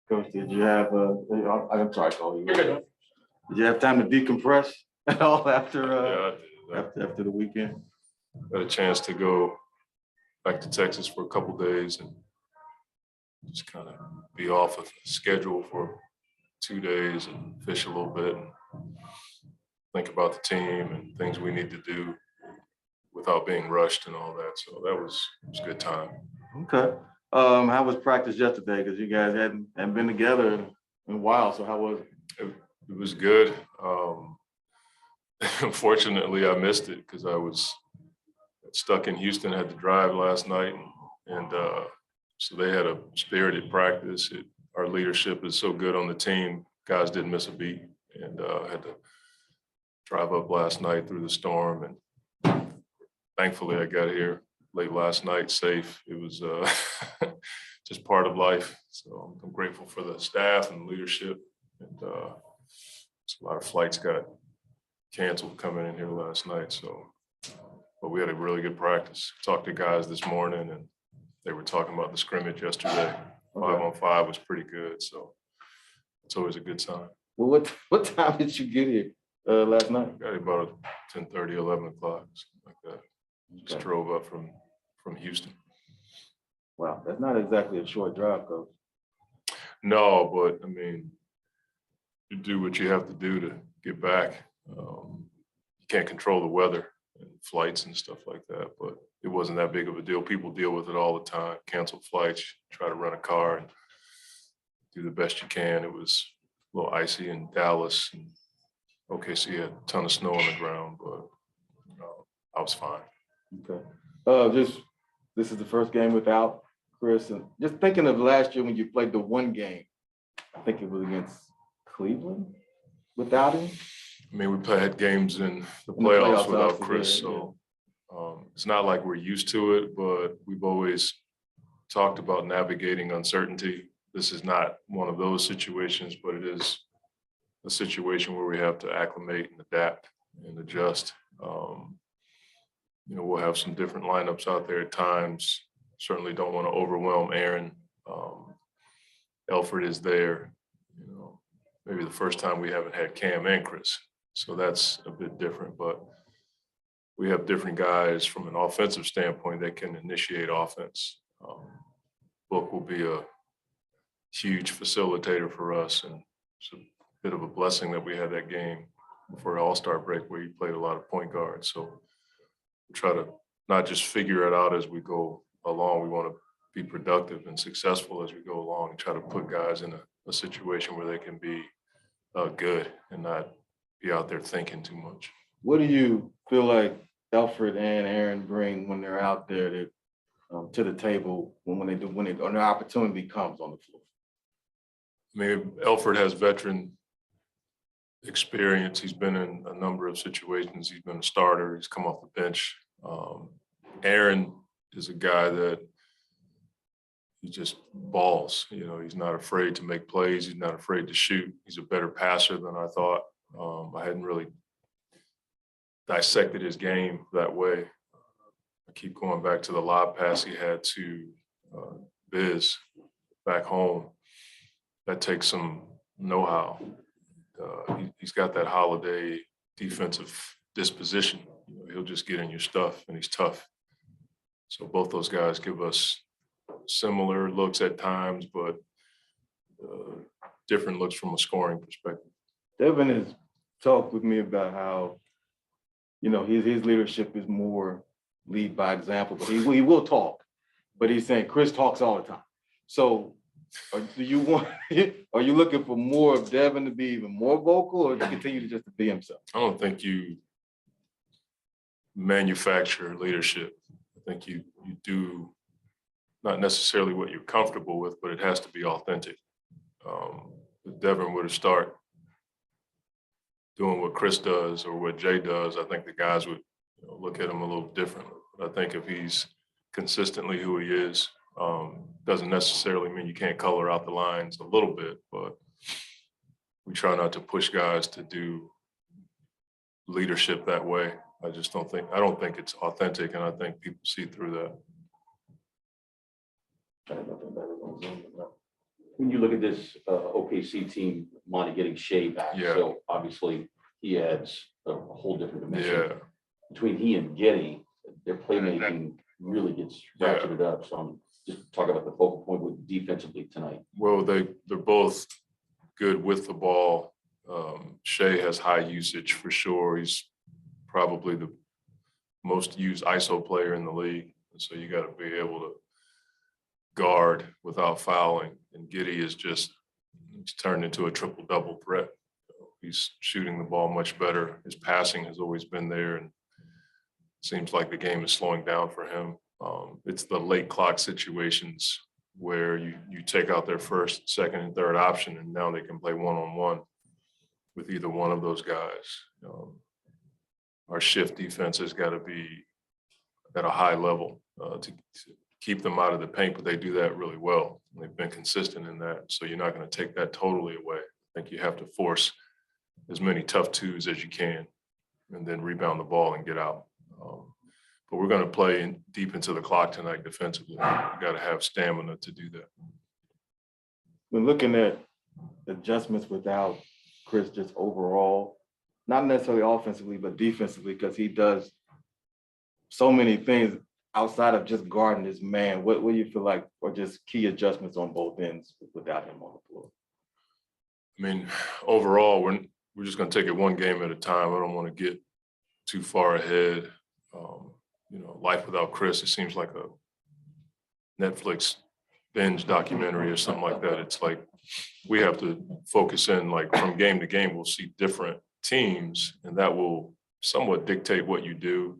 Coach, did you have, I'm sorry, Cole. Did you have time to decompress at all after, Yeah, I did. after the weekend? I had a chance to go back to Texas for a couple days and just kind of be off of schedule for 2 days and fish a little bit and think about the team and things we need to do without being rushed and all that. So that was a good time. Okay. How was practice yesterday? Because you guys hadn't been together in a while. So how was it? It was good. Unfortunately, I missed it because I was stuck in Houston, had to drive last night. And so they had a spirited practice. Our leadership is so good on the team. Guys didn't miss a beat, and had to drive up last night through the storm. And thankfully, I got here late last night safe. It was just part of life. So I'm grateful for the staff and leadership. And a lot of flights got canceled coming in here last night. So, but we had a really good practice. Talked to guys this morning, and they were talking about the scrimmage yesterday. 5-on-5 was pretty good. So it's always a good sign. Well, what time did you get here last night? I got here about 10:30, 11 o'clock, something like that. Just drove up from Houston. Wow, that's not exactly a short drive, Coach. No, but I mean, you do what you have to do to get back. You can't control the weather and flights and stuff like that, but it wasn't that big of a deal. People deal with it all the time. Cancel flights, try to rent a car and do the best you can. It was a little icy in Dallas, and OKC had a ton of snow on the ground, but I was fine. Okay. This is the first game without Chris, and just thinking of last year when you played the one game, I think it was against Cleveland without him. I mean, we had games in the playoffs without Chris, yeah. so it's not like we're used to it, but we've always talked about navigating uncertainty. This is not one of those situations, but it is a situation where we have to acclimate and adapt and adjust. We'll have some different lineups out there at times. Certainly don't want to overwhelm Aaron. Elfrid is there. Maybe the first time we haven't had Cam and Chris. So that's a bit different, but we have different guys from an offensive standpoint that can initiate offense. Book will be a huge facilitator for us, and it's a bit of a blessing that we had that game before All-Star break where he played a lot of point guard. So we try to not just figure it out as we go along. We want to be productive and successful as we go along and try to put guys in a situation where they can be good and not be out there thinking too much. What do you feel like Elfrid and Aaron bring when they're out there to the table when the opportunity comes on the floor? I mean, Elfrid has veteran experience. He's been in a number of situations. He's been a starter. He's come off the bench. Aaron is a guy that he just balls. He's not afraid to make plays. He's not afraid to shoot. He's a better passer than I thought. I hadn't really dissected his game that way. I keep going back to the lob pass he had to Biz back home. That takes some know-how. He's got that Holiday defensive disposition. He'll just get in your stuff, and he's tough. So both those guys give us similar looks at times, but different looks from a scoring perspective. Devin has talked with me about how, his leadership is more lead by example, but he will talk. But he's saying Chris talks all the time. So are you looking for more of Devin to be even more vocal, or to continue to just be himself? I don't think you manufacture leadership. I think you do not necessarily what you're comfortable with, but it has to be authentic. If Devin were to start doing what Chris does or what Jay does, I think the guys would look at him a little differently. But I think if he's consistently who he is, doesn't necessarily mean you can't color out the lines a little bit, but we try not to push guys to do leadership that way. I don't think it's authentic, and I think people see through that. When you look at this OKC team, Monty getting Shea back, Yeah. so obviously he adds a whole different dimension. Yeah. Between he and Giddey, their playmaking really gets ratcheted up. So I'm just talking about the focal point with defensively tonight. Well, they're both good with the ball. Shea has high usage for sure. He's probably the most used ISO player in the league. And so you got to be able to guard without fouling. And Giddey is just, he's turned into a triple-double threat. He's shooting the ball much better. His passing has always been there, and it seems like the game is slowing down for him. It's the late clock situations where you take out their first, second, and third option, and now they can play one-on-one with either one of those guys. Our shift defense has got to be at a high level to keep them out of the paint, but they do that really well. They've been consistent in that, so you're not going to take that totally away. I think you have to force as many tough twos as you can and then rebound the ball and get out. But we're going to play deep into the clock tonight defensively. We've got to have stamina to do that. When looking at adjustments without Chris, just overall, not necessarily offensively, but defensively, because he does so many things outside of just guarding his man. What do you feel like are just key adjustments on both ends without him on the floor? I mean, overall, we're just going to take it one game at a time. I don't want to get too far ahead. Life without Chris, it seems like a Netflix binge documentary or something like that. It's like we have to focus in, like from game to game, we'll see different teams, and that will somewhat dictate what you do.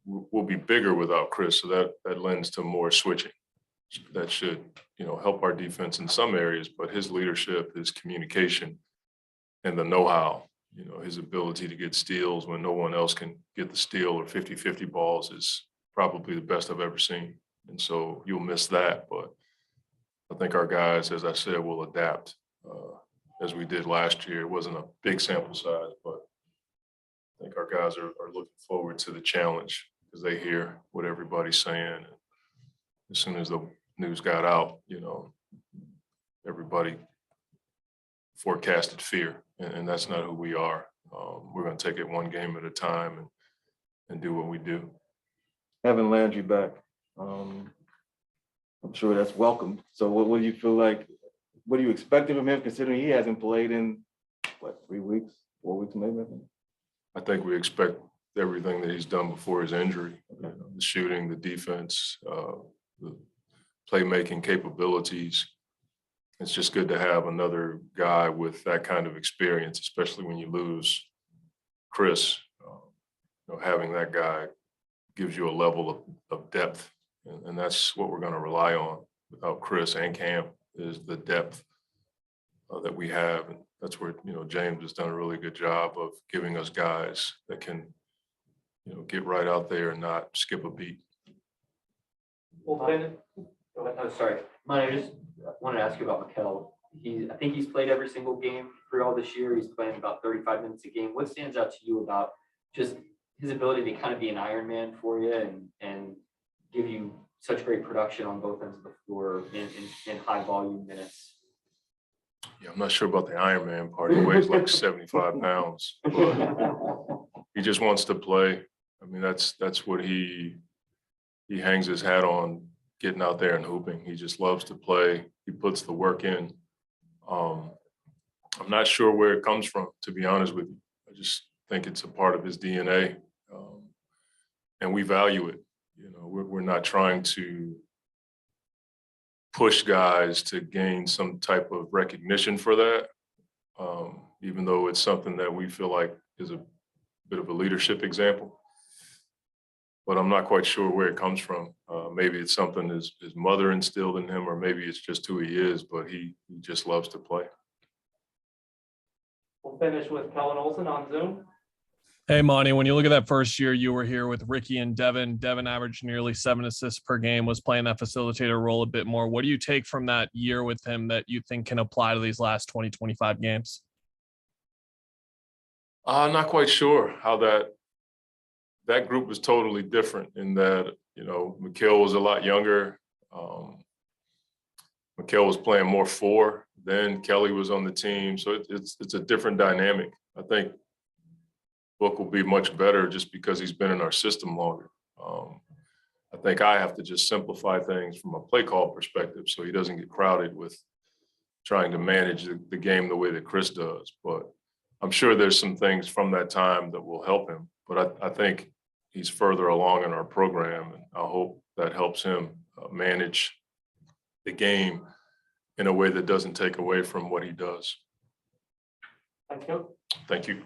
We'll be bigger without Chris, so that lends to more switching. That should, help our defense in some areas, but his leadership, his communication, and the know-how, his ability to get steals when no one else can get the steal or 50-50 balls is probably the best I've ever seen. And so you'll miss that, but I think our guys, as I said, will adapt as we did last year. It wasn't a big sample size, but I think our guys are looking forward to the challenge because they hear what everybody's saying. And as soon as the news got out, everybody forecasted fear, and that's not who we are. We're going to take it one game at a time and do what we do. Having Landry back, I'm sure that's welcome. So what do you feel like, what do you expect of him considering he hasn't played in, 3 weeks, 4 weeks maybe? I think we expect everything that he's done before his injury, the shooting, the defense, the playmaking capabilities. It's just good to have another guy with that kind of experience, especially when you lose Chris. Having that guy gives you a level of depth, and that's what we're going to rely on without Chris and Cam, is the depth that we have. And that's where, James has done a really good job of giving us guys that can, get right out there and not skip a beat. Well, sorry, Monty, I just wanted to ask you about Mikal. I think he's played every single game for all this year. He's playing about 35 minutes a game. What stands out to you about just his ability to kind of be an Iron Man for you and give you such great production on both ends of the floor in high volume minutes? Yeah, I'm not sure about the Iron Man part. He weighs like 75 pounds. But he just wants to play. I mean, that's what he hangs his hat on, getting out there and hooping. He just loves to play. He puts the work in. I'm not sure where it comes from, to be honest with you. I just think it's a part of his DNA, and we value it. We're not trying to push guys to gain some type of recognition for that, even though it's something that we feel like is a bit of a leadership example. But I'm not quite sure where it comes from. Maybe it's something his mother instilled in him, or maybe it's just who he is, but he just loves to play. We'll finish with Kellen Olson on Zoom. Hey, Monty, when you look at that first year you were here with Ricky and Devin averaged nearly 7 assists per game, was playing that facilitator role a bit more. What do you take from that year with him that you think can apply to these last 20, 25 games? I'm not quite sure how that group was totally different in that, Mikal was a lot younger. Mikal was playing more 4, then Kelly was on the team. So it's a different dynamic. I think Book will be much better just because he's been in our system longer. I think I have to just simplify things from a play call perspective so he doesn't get crowded with trying to manage the game the way that Chris does. But I'm sure there's some things from that time that will help him. But I think he's further along in our program, and I hope that helps him manage the game in a way that doesn't take away from what he does. Thank you. Thank you.